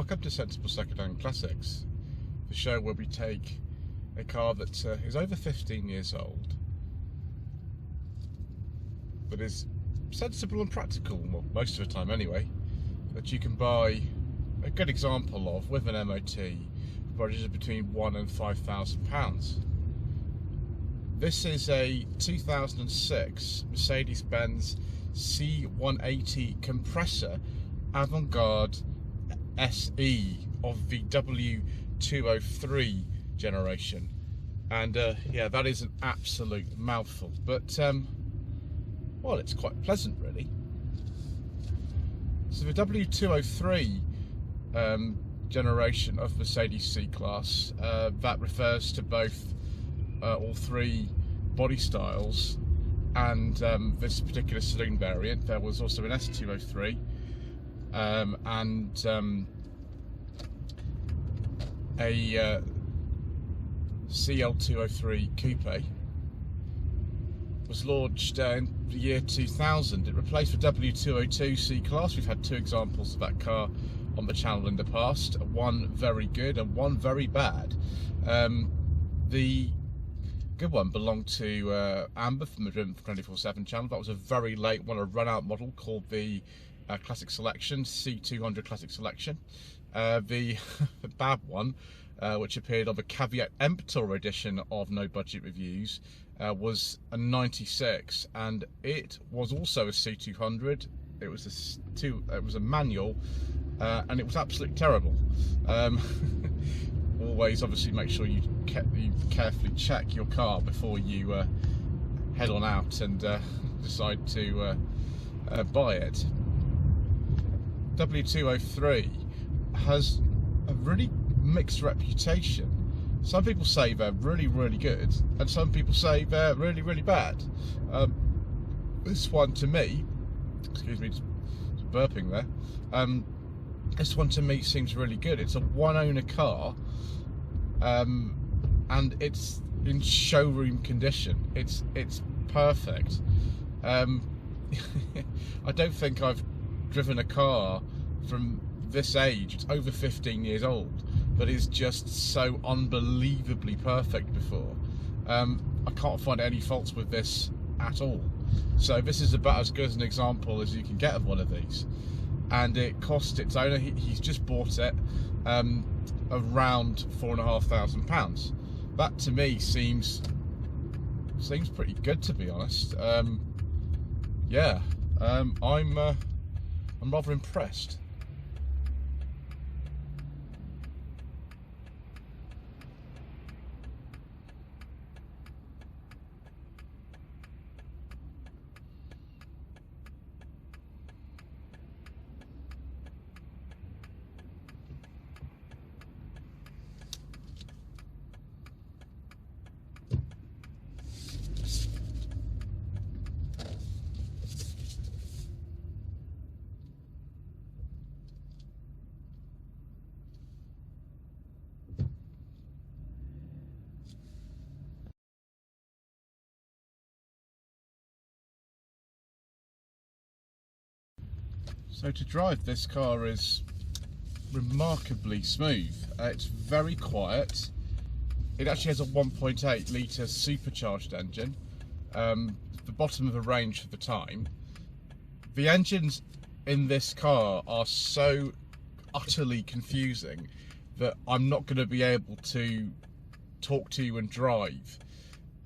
Welcome to Sensible Secondhand Classics, the show where we take a car that is over 15 years old, but is sensible and practical, well, most of the time anyway, that you can buy a good example of with an MOT for budgets between £1,000 and £5,000. This is a 2006 Mercedes-Benz C180 Kompressor Avantgarde SE of the W203 generation, and yeah, that is an absolute mouthful, but well, it's quite pleasant really. So the W203 generation of Mercedes C-Class, that refers to both all three body styles and this particular saloon variant. There was also an S203 and a CL203 coupe. Was launched in the year 2000. It replaced the W202 C-Class. We've had two examples of that car on the channel in the past, one very good and one very bad. The good one belonged to Amber from the Driven for 24/7 channel. That was a very late one, a run-out model called the Classic Selection, C200 Classic Selection. The bad one, which appeared on the Caveat Emptor edition of No Budget Reviews, was a 96, and it was also a C200. It was a manual, and it was absolutely terrible. Always, obviously, make sure you carefully check your car before you head on out and decide to buy it. W203 has a really mixed reputation. Some people say they're really, really good, and some people say they're really, really bad. This one, to me, excuse me, just burping there. This one to me seems really good. It's a one-owner car, and it's in showroom condition. It's perfect. I don't think I've driven a car from this age, it's over 15 years old, that is just so unbelievably perfect before. I can't find any faults with this at all. So this is about as good as an example as you can get of one of these, and it cost its owner, he's just bought it, around £4,500. That to me seems pretty good, to be honest. Yeah, I'm rather impressed. So to drive this car is remarkably smooth. It's very quiet. It actually has a 1.8 litre supercharged engine, the bottom of the range for the time. The engines in this car are so utterly confusing that I'm not going to be able to talk to you and drive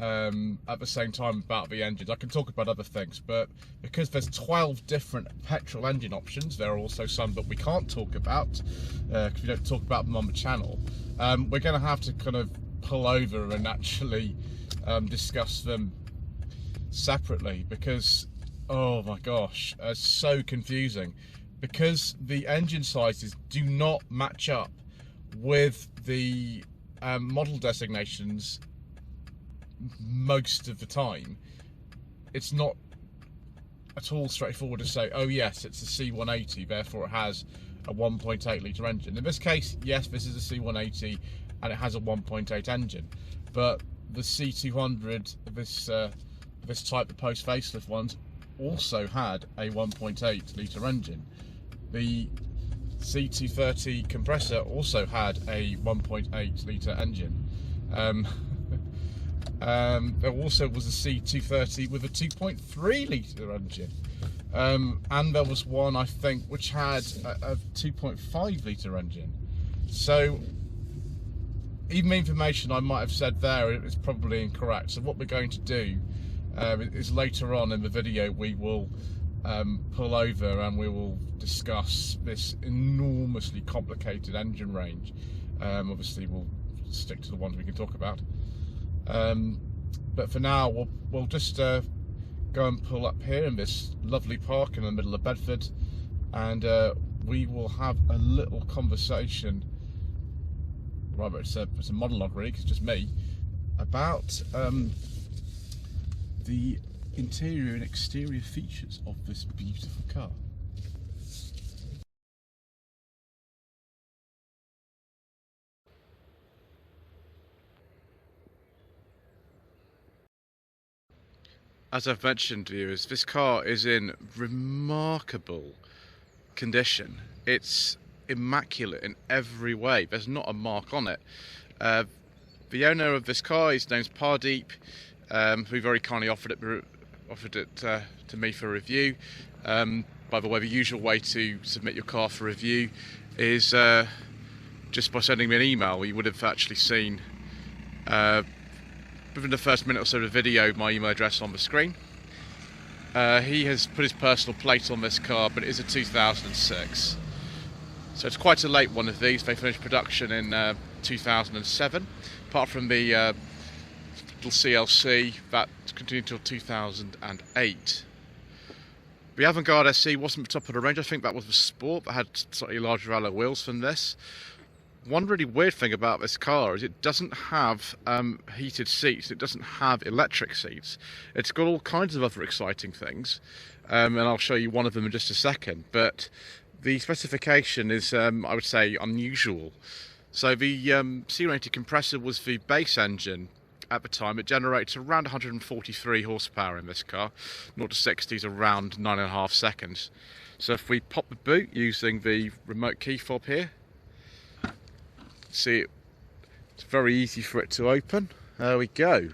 at the same time about the engines. I can talk about other things, but because there's 12 different petrol engine options, there are also some that we can't talk about because we don't talk about them on the channel. We're going to have to kind of pull over and actually discuss them separately, because oh my gosh, it's so confusing, because the engine sizes do not match up with the model designations most of the time. It's not at all straightforward to say, oh yes, it's a C180, therefore it has a 1.8 litre engine. In this case, yes, this is a C180 and it has a 1.8 engine, but the C200, this type of post facelift ones, also had a 1.8 litre engine. The C230 compressor also had a 1.8 litre engine. There also was a C230 with a 2.3 litre engine. And there was one, I think, which had a 2.5 litre engine. So even the information I might have said there is probably incorrect. So what we're going to do is later on in the video we will pull over and we will discuss this enormously complicated engine range. Obviously we'll stick to the ones we can talk about. But for now we'll just go and pull up here in this lovely park in the middle of Bedford, and we will have a little conversation, rather it's a monologue really, 'cause it's just me, about the interior and exterior features of this beautiful car. As I've mentioned to you, this car is in remarkable condition. It's immaculate in every way. There's not a mark on it. The owner of this car, his name's Pardeep, who very kindly offered it to me for review. By the way, the usual way to submit your car for review is just by sending me an email. You would have actually seen within the first minute or so of the video my email address on the screen. He has put his personal plate on this car, but it is a 2006. So it's quite a late one of these. They finished production in 2007. Apart from the little CLC, that continued until 2008. The Avantgarde SE wasn't the top of the range. I think that was the Sport that had slightly larger alloy wheels than this. One really weird thing about this car is it doesn't have heated seats. It doesn't have electric seats. It's got all kinds of other exciting things, and I'll show you one of them in just a second. But the specification is, I would say, unusual. So the C180 compressor was the base engine at the time. It generates around 143 horsepower in this car. 0 to 60 is around 9.5 seconds. So if we pop the boot using the remote key fob here, see, it's very easy for it to open. There we go.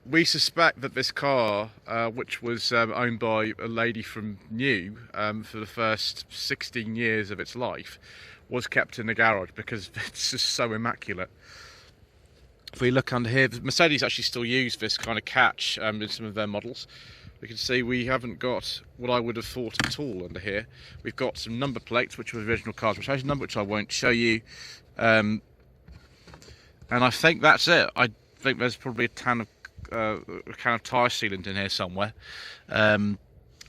We suspect that this car, which was owned by a lady from New for the first 16 years of its life, was kept in the garage because it's just so immaculate. If we look under here, Mercedes actually still use this kind of catch in some of their models. We can see we haven't got what I would have thought at all under here. We've got some number plates, which were the original car's registration number, which I won't show you. And I think that's it. I think there's probably a can of tyre sealant in here somewhere. I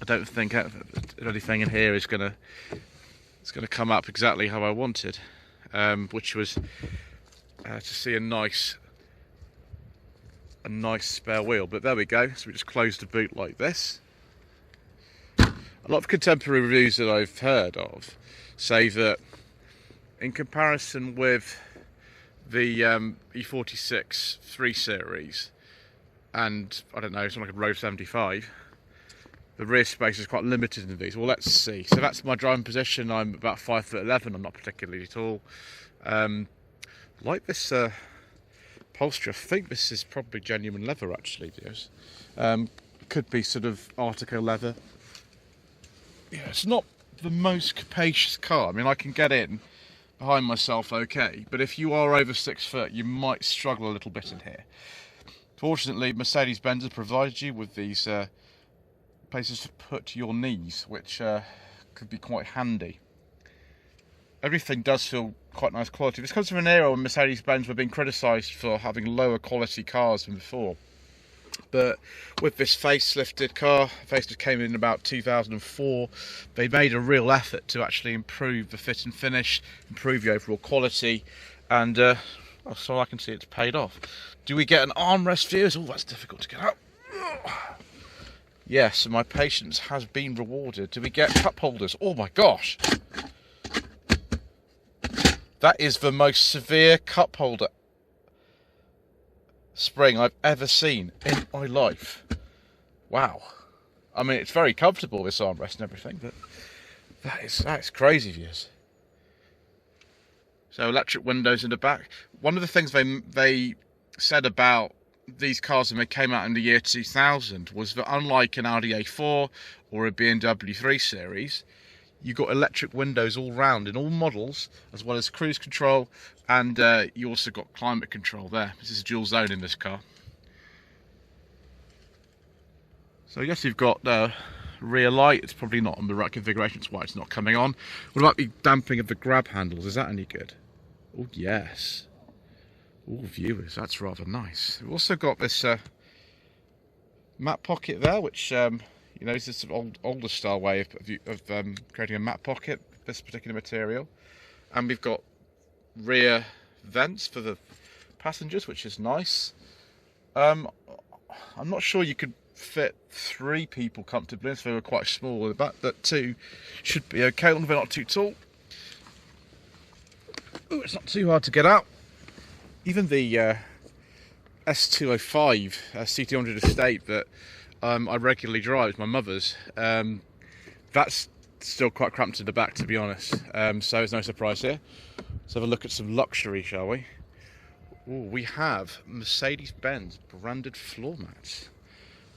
don't think anything in here is gonna come up exactly how I wanted, which was to see a nice spare wheel. But there we go. So we just close the boot like this. A lot of contemporary reviews that I've heard of say that in comparison with the E46 3 Series and, I don't know, something like a Road 75, the rear space is quite limited in these. Well, let's see. So that's my driving position. I'm about 5'11". I'm not particularly tall. Like this upholstery, I think this is probably genuine leather actually, dears. Could be sort of Artico leather. Yeah, it's not the most capacious car. I mean, I can get in behind myself okay, but if you are over 6 foot, you might struggle a little bit in here. Fortunately, Mercedes-Benz has provided you with these places to put your knees, which could be quite handy. Everything does feel quite nice quality. This comes from an era when Mercedes-Benz were being criticised for having lower quality cars than before. But with this facelifted car, facelift came in about 2004, they made a real effort to actually improve the fit and finish, improve the overall quality, and so I can see it's paid off. Do we get an armrest view? Oh, that's difficult to get out. Yes, my patience has been rewarded. Do we get cup holders? Oh my gosh! That is the most severe cup holder spring I've ever seen in my life. Wow. I mean, it's very comfortable, this armrest and everything, but That is crazy, viewers. So electric windows in the back. One of the things they said about these cars when they came out in the year 2000 was that unlike an Audi A4 or a BMW 3 Series, you got electric windows all round in all models, as well as cruise control, and you also got climate control there. This is dual zone in this car. So yes, you've got rear light. It's probably not on the right configuration, that's why it's not coming on. What about the damping of the grab handles? Is that any good? Oh yes. Oh, viewers, that's rather nice. We've also got this mat pocket there, which you know, this is an older style way of creating a mat pocket, this particular material. And we've got rear vents for the passengers, which is nice. I'm not sure you could fit 3 people comfortably, so they were quite small at the back, but 2 should be okay, as long as they're not too tall. Oh, it's not too hard to get out. Even the S205 C200 estate that I regularly drive, it's my mother's, that's still quite cramped in the back, to be honest, so it's no surprise here. Let's have a look at some luxury, shall we? Ooh, we have Mercedes-Benz branded floor mats.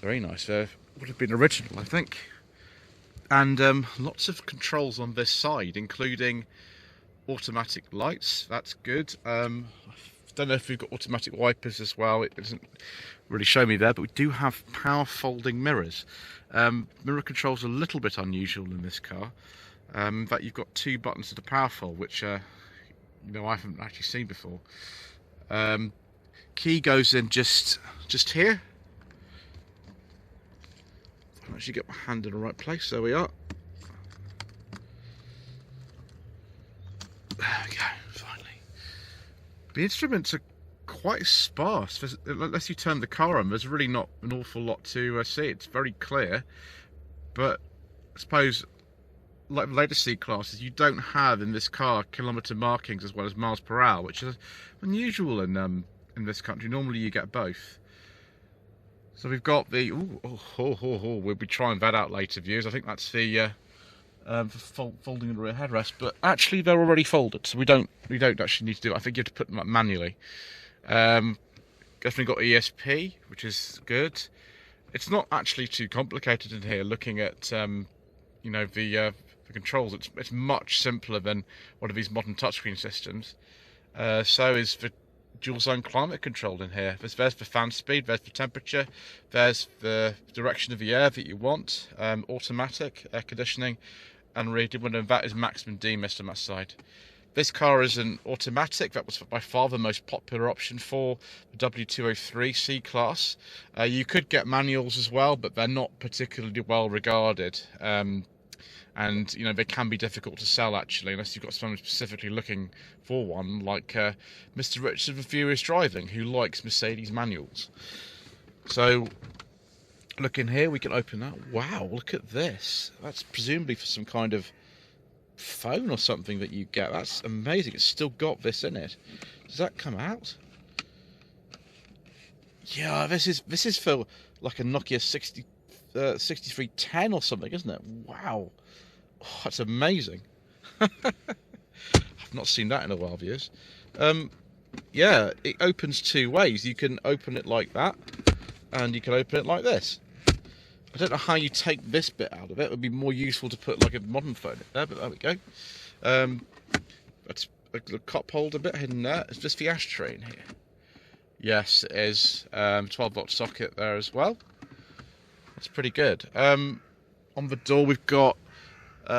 Very nice. Would have been original, I think. And lots of controls on this side, including automatic lights. That's good. I don't know if we've got automatic wipers as well. It doesn't really show me there, but we do have power folding mirrors. Mirror controls are a little bit unusual in this car. In fact, you've got 2 buttons to the power fold, which you know, I haven't actually seen before. Key goes in just here. I'll actually get my hand in the right place. There we are. There we go, finally. The instruments are quite sparse. Unless you turn the car on, there's really not an awful lot to see. It's very clear, but I suppose, like the later C classes, you don't have in this car kilometre markings as well as miles per hour, which is unusual in this country. Normally you get both. So we've got the we'll be trying that out later, viewers. I think that's the folding the rear headrest, but actually they're already folded, so we don't actually need to do it. I think you have to put them up manually. Definitely got ESP, which is good. It's not actually too complicated in here. Looking at you know, the controls, it's much simpler than one of these modern touchscreen systems. So is the dual zone climate control in here. There's the fan speed, there's the temperature, there's the direction of the air that you want, automatic air conditioning, and rear window, and that is maximum demist on that side. This car is an automatic. That was by far the most popular option for the W203 C class. You could get manuals as well, but they're not particularly well regarded. And you know, they can be difficult to sell actually, unless you've got someone specifically looking for one, like Mr. Richard of Furious Driving, who likes Mercedes manuals. So look in here, we can open that. Wow, look at this. That's presumably for some kind of phone or something that you get. That's amazing. It's still got this in it. Does that come out? Yeah, this is for like a Nokia 6310 or something, isn't it? Wow. Oh, that's amazing. I've not seen that in a while, viewers. Yeah, it opens 2 ways. You can open it like that, and you can open it like this. I don't know how you take this bit out of it. It would be more useful to put like a modern phone in there, but there we go. That's a cup holder bit hidden there. It's just the ashtray in here. Yes, it is. 12-volt socket there as well. That's pretty good. On the door we've got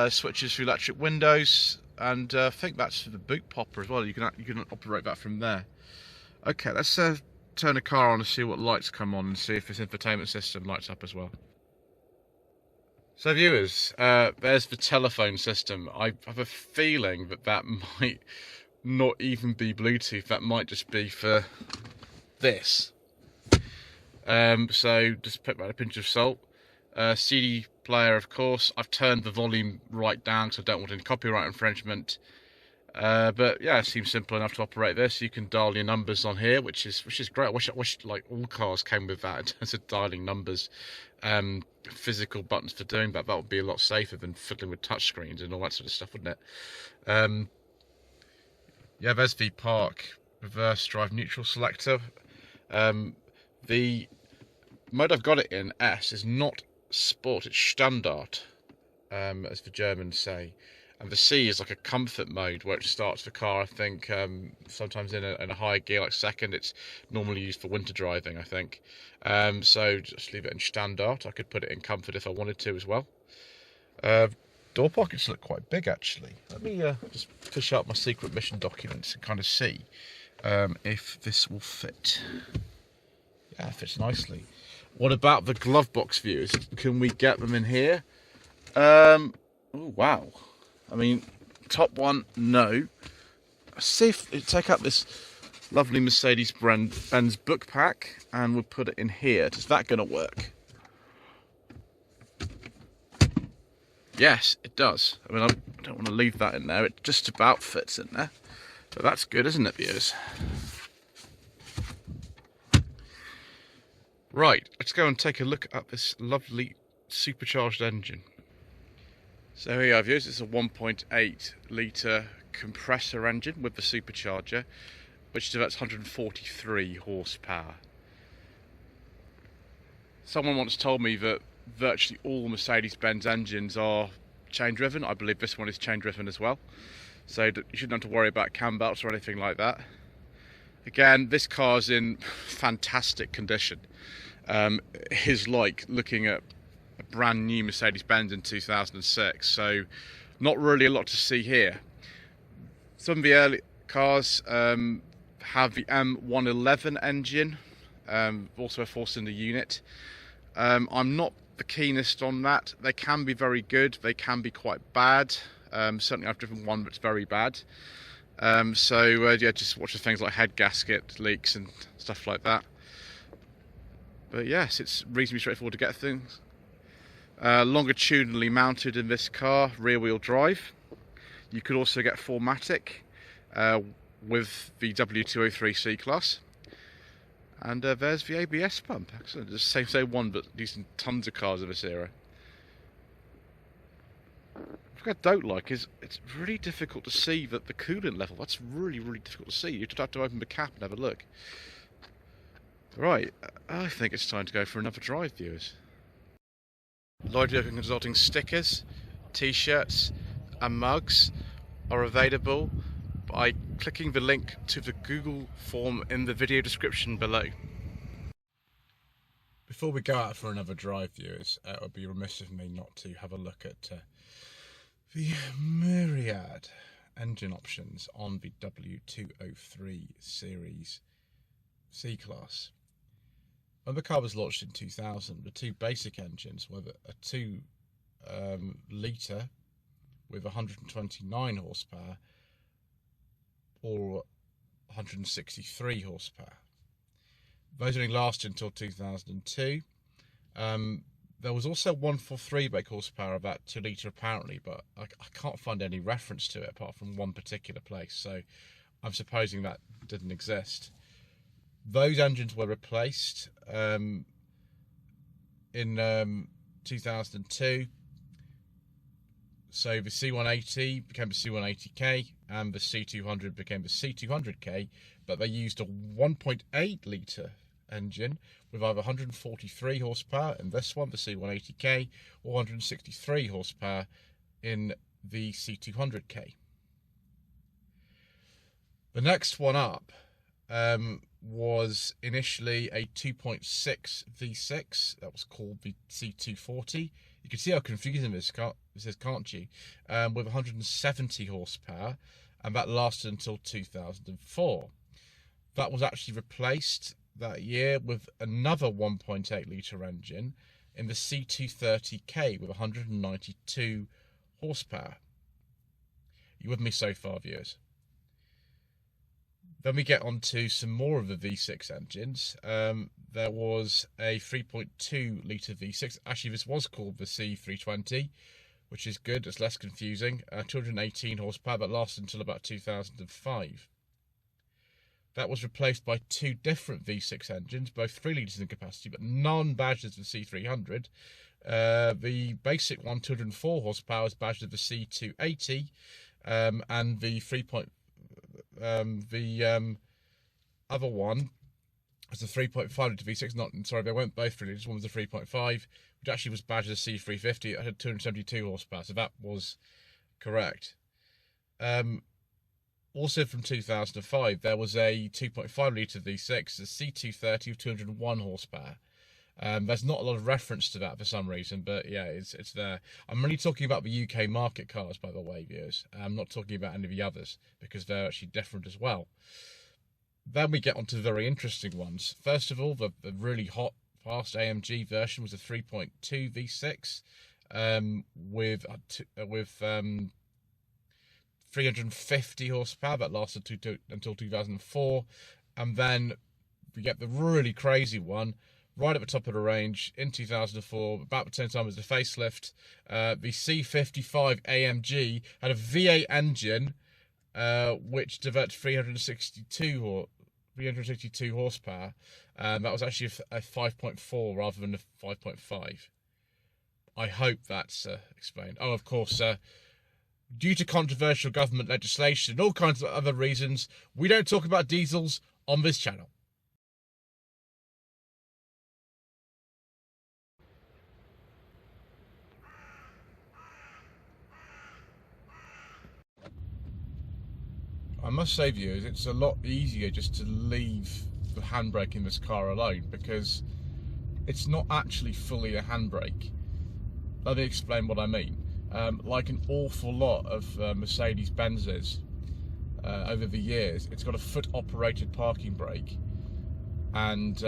switches for electric windows, and I think that's for the boot popper as well. You can operate that from there. Okay, let's turn the car on and see what lights come on and see if this infotainment system lights up as well. So viewers, there's the telephone system. I have a feeling that might not even be Bluetooth. That might just be for this. So just put that a pinch of salt. CD player, of course. I've turned the volume right down because I don't want any copyright infringement. But yeah, it seems simple enough to operate this. You can dial your numbers on here, which is great. I wish like all cars came with that in terms of dialing numbers, physical buttons for doing that. That would be a lot safer than fiddling with touchscreens and all that sort of stuff, wouldn't it? Yeah, there's the park reverse drive neutral selector. The mode I've got it in, S, is not sport, it's Standard, as the Germans say. And the C is like a comfort mode where it starts the car, I think, sometimes in a high gear, like second. It's normally used for winter driving, I think. So just leave it in Standard. I could put it in comfort if I wanted to as well. Door pockets look quite big, actually. Let me just fish out my secret mission documents and kind of see if this will fit. Yeah, it fits nicely. What about the glove box views? Can we get them in here? Oh, wow. I mean, top one, no. Let's see if we take up this lovely Mercedes-Benz book pack and we'll put it in here. Is that going to work? Yes, it does. I mean, I don't want to leave that in there. It just about fits in there. But that's good, isn't it, viewers? Right, let's go and take a look at this lovely supercharged engine. So here you are, viewers. It's a 1.8 litre compressor engine with the supercharger, which develops 143 horsepower. Someone once told me that virtually all Mercedes-Benz engines are chain driven. I believe this one is chain driven as well. So you shouldn't have to worry about cam belts or anything like that. Again, this car's in fantastic condition. It is like looking at a brand new Mercedes-Benz in 2006, so not really a lot to see here. Some of the early cars have the M111 engine, also a four-cylinder unit. I'm not the keenest on that. They can be very good, they can be quite bad. Certainly I've driven one that's very bad. Yeah, just watch the things like head gasket leaks and stuff like that. But yes, it's reasonably straightforward to get things. Longitudinally mounted in this car, rear wheel drive. You could also get 4MATIC with the W203 C-Class. And there's the ABS pump. Excellent. It's the same one, but used in tons of cars of this era. What I don't like is it's really difficult to see that the coolant level. That's really, really difficult to see. You just have to open the cap and have a look. Right, I think it's time to go for another drive, viewers. Lloyd Consulting stickers, t-shirts and mugs are available by clicking the link to the Google form in the video description below. Before we go out for another drive, viewers, it would be remiss of me not to have a look at the myriad engine options on the W203 series C-Class. When the car was launched in 2000, the two basic engines were a 2 litre with 129 horsepower or 163 horsepower. Those only lasted until 2002. There was also 143 brake horsepower, about 2 litre apparently, but I can't find any reference to it apart from one particular place, so I'm supposing that didn't exist. Those engines were replaced in 2002. So the C180 became the C180K and the C200 became the C200K, but they used a 1.8 litre engine with either 143 horsepower in this one, the C180K, or 163 horsepower in the C200K. The next one up was initially a 2.6 V6 that was called the C240. You can see how confusing this is, can't you? With 170 horsepower, and that lasted until 2004. That was actually replaced that year with another 1.8 litre engine in the C230K with 192 horsepower. You with me so far, viewers? Then we get on to some more of the V6 engines. There was a 3.2 litre V6. Actually, this was called the C320 which is good. It's less confusing. 218 horsepower, that lasted until about 2005. That was replaced by two different V6 engines, both 3 litres in capacity, but non-badged as the C300. The basic one, 204 horsepower, is badged as the C280, and the other one was the 3.5 litre V6. They weren't both 3 litres. One was a 3.5, which actually was badged as C350. It had 272 horsepower, so that was correct. Also from 2005, there was a 2.5 litre V6, the C230 with 201 horsepower. There's not a lot of reference to that for some reason, but yeah, it's there. I'm only talking about the UK market cars, by the way, viewers. I'm not talking about any of the others, because they're actually different as well. Then we get on to the very interesting ones. First of all, the really hot, fast AMG version was a 3.2 V6 with 350 horsepower. That lasted until 2004. And then we get the really crazy one right at the top of the range in 2004, about the same time as the facelift. The C55 AMG had a V8 engine, which developed 362 horsepower. That was actually a 5.4 rather than a 5.5. I hope that's explained. Oh, of course, due to controversial government legislation and all kinds of other reasons, we don't talk about diesels on this channel. I must say, viewers, it's a lot easier just to leave the handbrake in this car alone, because it's not actually fully a handbrake. Let me explain what I mean. Like an awful lot of Mercedes-Benzes over the years, it's got a foot-operated parking brake and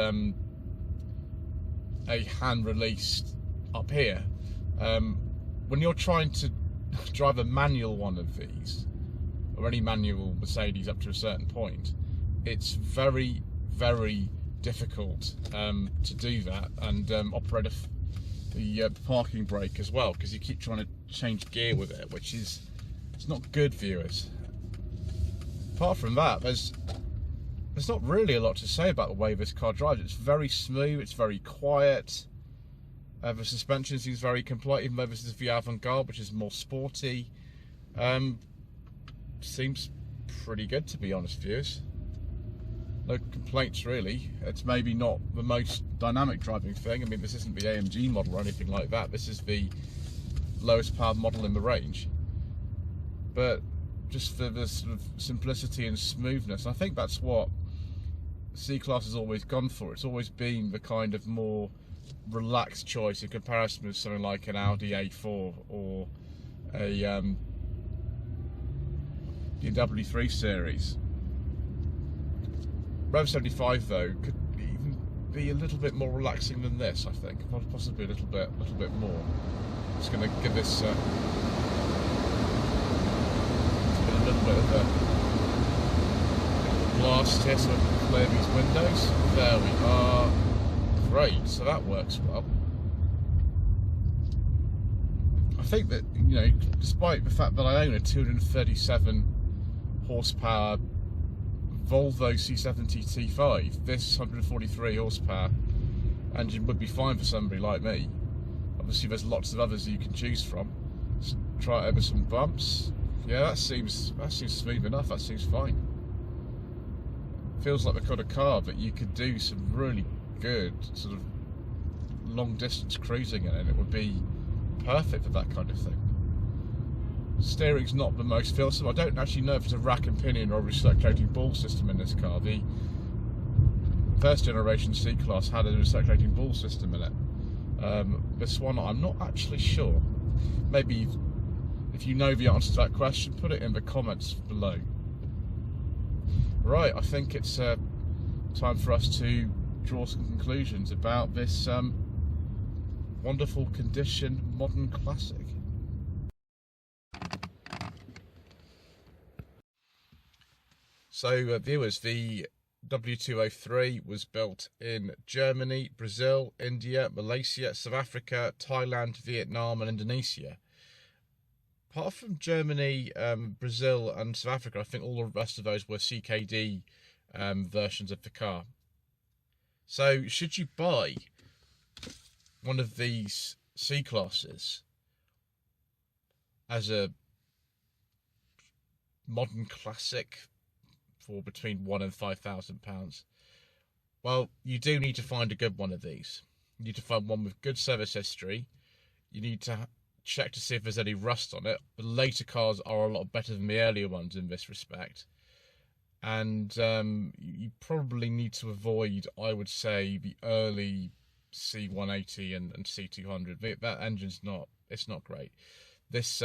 a hand released up here. When you're trying to drive a manual one of these, or any manual Mercedes up to a certain point, it's very, very difficult to do that and operate the parking brake as well, because you keep trying to change gear with it, which is, it's not good, viewers. Apart from that, there's not really a lot to say about the way this car drives. It's very smooth, it's very quiet. The suspension seems very compliant, even though this is the Avantgarde, which is more sporty. Seems pretty good, to be honest, viewers. No complaints really. It's maybe not the most dynamic driving thing. I mean, this isn't the AMG model or anything like that. This is the lowest powered model in the range. But just for the sort of simplicity and smoothness, I think that's what C-Class has always gone for. It's always been the kind of more relaxed choice in comparison with something like an Audi A4 or a the W203 series. Rev 75 though could even be a little bit more relaxing than this, I think, possibly a little bit more. Just going to give this a little bit of a blast here so I can clear these windows. There we are. Great, so that works well. I think that, you know, despite the fact that I own a 237 horsepower Volvo C70 T5, this 143 horsepower engine would be fine for somebody like me. Obviously there's lots of others you can choose from. Let's try it over some bumps. Yeah, that seems smooth enough, that seems fine. Feels like the kind of car that you could do some really good sort of long distance cruising in, and it would be perfect for that kind of thing. Steering's not the most feelsome. I don't actually know if it's a rack and pinion or a recirculating ball system in this car. The first generation C-Class had a recirculating ball system in it. This one, I'm not actually sure. Maybe if you know the answer to that question, put it in the comments below. Right, I think it's time for us to draw some conclusions about this wonderful condition modern classic. So viewers, the W203 was built in Germany, Brazil, India, Malaysia, South Africa, Thailand, Vietnam and Indonesia. apart from Germany, Brazil and South Africa, I think all the rest of those were CKD versions of the car. So should you buy one of these C-classes as a modern classic for between £1,000 and £5,000, well, you do need to find a good one of these. You need to find one with good service history. You need to check to see if there's any rust on it. The later cars are a lot better than the earlier ones in this respect. And you probably need to avoid, I would say, the early C180 and C200. That engine's not great. This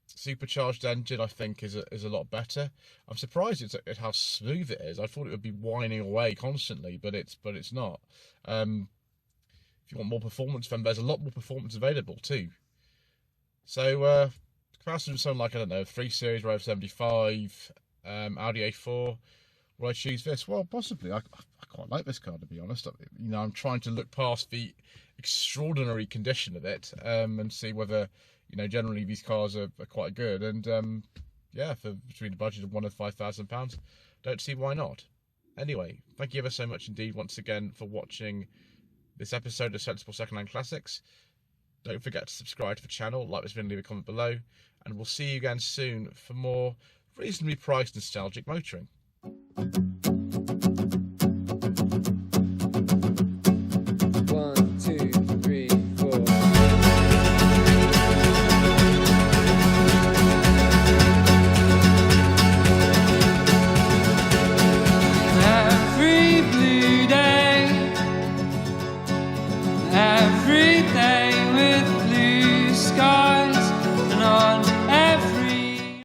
supercharged engine, I think, is a lot better. I'm surprised at how smooth it is. I thought it would be whining away constantly, but it's not. If you want more performance, then there's a lot more performance available too. So comparison to something like, I don't know, 3 Series, Row 75, Audi A4, would I choose this? Well, possibly. I quite like this car, to be honest. You know, I'm trying to look past the extraordinary condition of it and see whether, you know, generally these cars are quite good. And yeah, for between the budget of £1,000 and £5,000, don't see why not. Anyway, thank you ever so much indeed once again for watching this episode of Sensible Secondhand Classics. Don't forget to subscribe to the channel, like this video, leave a comment below, and we'll see you again soon for more reasonably priced nostalgic motoring. 1, 2, 3, 4. Every blue day, every day with blue skies.